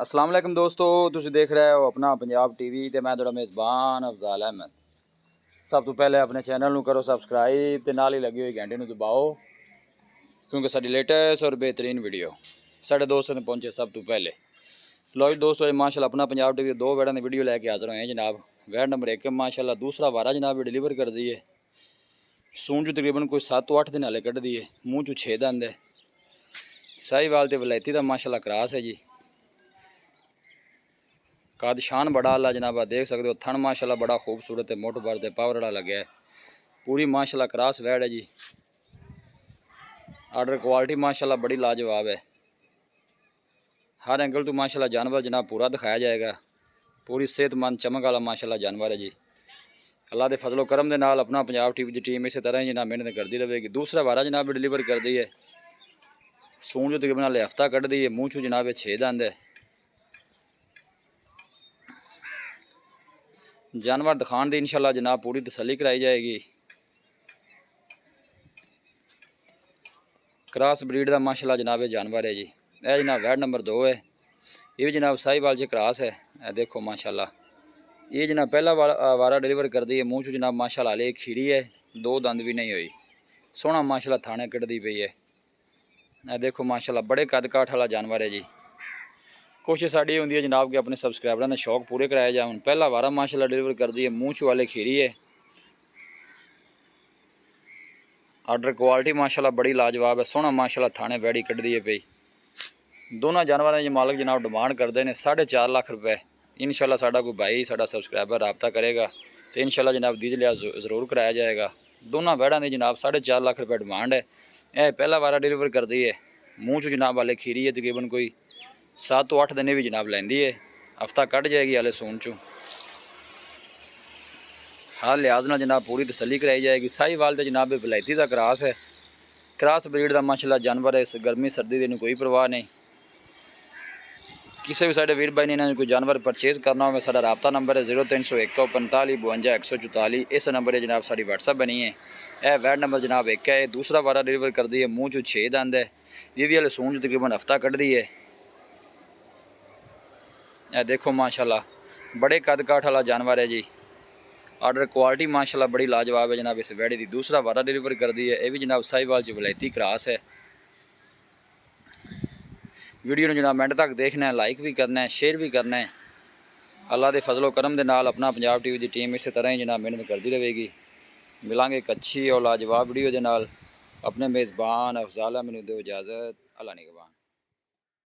अस्सलाम वालेकुम दोस्तों, तुसीं देख रहे हो अपना पंजाब टीवी ते मैं तुहाडा मेज़बान अफजाल अहमद। सब तो पहले अपने चैनल नूं करो सबसक्राइब ते नाल ही लगी हुई घंटे नूं दबाओ, क्योंकि साडी लेटेस्ट और बेहतरीन वीडियो साढ़े दोस्तों ने पहुंचे सब तो पहले। लो जी दोस्तों, माशाल्लाह अपना पंजाब टीवी दो वैड़ा की वीडियो लैके हाज़र होए जनाब। वैड़ नंबर 1 माशाल्लाह, दूसरा वारा जनाब डिलीवर कर दी है। सून चू तकरीबन कोई 7 तो 8 दिन हाले कढ़ दी है। मूँह चू 6 दंद है। साहिवाल ते वलैती का माशाल्लाह क्रॉस है जी। काद शान बड़ा अल्लाह जनाब देख सकते हो। थन माशाल्लाह बड़ा खूबसूरत है, मोट भर ते पावर वाला लगे है। पूरी माशाल्लाह क्रॉस वैड़ है जी। आर्डर क्वालिटी माशाल्लाह बड़ी लाजवाब है। हर एंगल तो माशाल्लाह जानवर जनाब पूरा दिखाया जाएगा। पूरी सेहतमंद चमक वाला माशाल्लाह जानवर है जी। अल्लाह के फजलो करम के नाल अपना पंजाब टीवी की टीम इस तरह ही जनाब मेहनत करती रहेगी। दूसरा वारा जनाब डिलीवर कर दी है। सून जो तकरीबन हाले हफ्ता कढ़ दी है। मूँह चू जनाब 6 दंद है। जानवर दिखाने की इंशाल्लाह जनाब पूरी तसल्ली कराई जाएगी। क्रॉस ब्रीड का माशाल्लाह जनाब जानवर है जी। यह जनाब वैड़ नंबर 2 है। ये भी जनाब साहिवाल से क्रॉस है। देखो माशाल्लाह, ये जनाब पहला वारा डिलीवर कर दी है। मूँह चू जनाब माशाल्लाह हाले एक खीरी है, 2 दंद भी नहीं हुई। सोहना माशाल्लाह थाने कढ़दी पई है। देखो माशाल्लाह बड़े कद काठ वाला जानवर है जी। कोशिश साड़ी होंदी है जनाब कि अपने सबसक्राइबरों ने शौक पूरे कराए जाए। पहला वारा माशाल्लाह डिलीवर कर दी है। मूँह चू वाले खीरी है। आर्डर क्वालिटी माशाल्लाह बड़ी लाजवाब है। सोहना माशाल्लाह थाने बैड़ी कढ़ दी है पई। दोनों जानवरों की मालक जनाब डिमांड करते हैं 4.5 लाख रुपए। इंशाल्लाह साडा कोई भाई साडा सबसक्राइबर रबता करेगा तो इंशाल्लाह जनाब दी लिया जरूर कराया जाएगा। दोनों वैड़ा की जनाब 4.5 लाख रुपए डिमांड है। यह पहला वारा डिलीवर कर दी है। मूँह चू जनाब हाले खीरी है, तकरीबन कोई 7 तो 8 दिन भी जनाब लेंदी है। हफ्ता कट जाएगी हाले सून चू। हर लिहाज ना जनाब पूरी तसल्ली कराई जाएगी। साहिवाल ते जनाब वलैती का क्रॉस है। क्रॉस ब्रीड का माशाल्लाह जानवर है। इस गर्मी सर्दी की कोई परवाह नहीं। किसी भी साढ़े वीर भाई ने इन्होंने कोई जानवर परचेज करना हो, साढ़ा रबता नंबर है 0301 45 52 144। इस नंबर है जनाब साड़ी व्हाट्सअप बनी है। यह वैड नंबर जनाब 1 है। दूसरा वारा डिलीवर कर दी है। मूँह चू 6 दंद है। ये भी हाले सून चू तकरीबन हफ्ता कढ़ दी है। यह देखो माशाल्लाह बड़े कद काठ वाला जानवर है जी। आर्डर क्वालिटी माशाल्लाह बड़ी लाजवाब है जनाब इस वैड़े की। दूसरा वारा डिलीवर कर दी है। यह भी जनाब साहिवाल च वलैती क्रॉस है। वीडियो में जनाब मिनट तक देखना है, लाइक भी करना है, शेयर भी करना है। अल्लाह के फजलो करम के नाल अपना पंजाब टीवी की टीम इस तरह ही जनाब मेहनत करती रहेगी। मिलांगे एक अच्छी और लाजवाब वीडियो के नाल। अपने मेज़बान अफजाल अहमद नूं दो इजाज़त। अल्लाह निगहबान।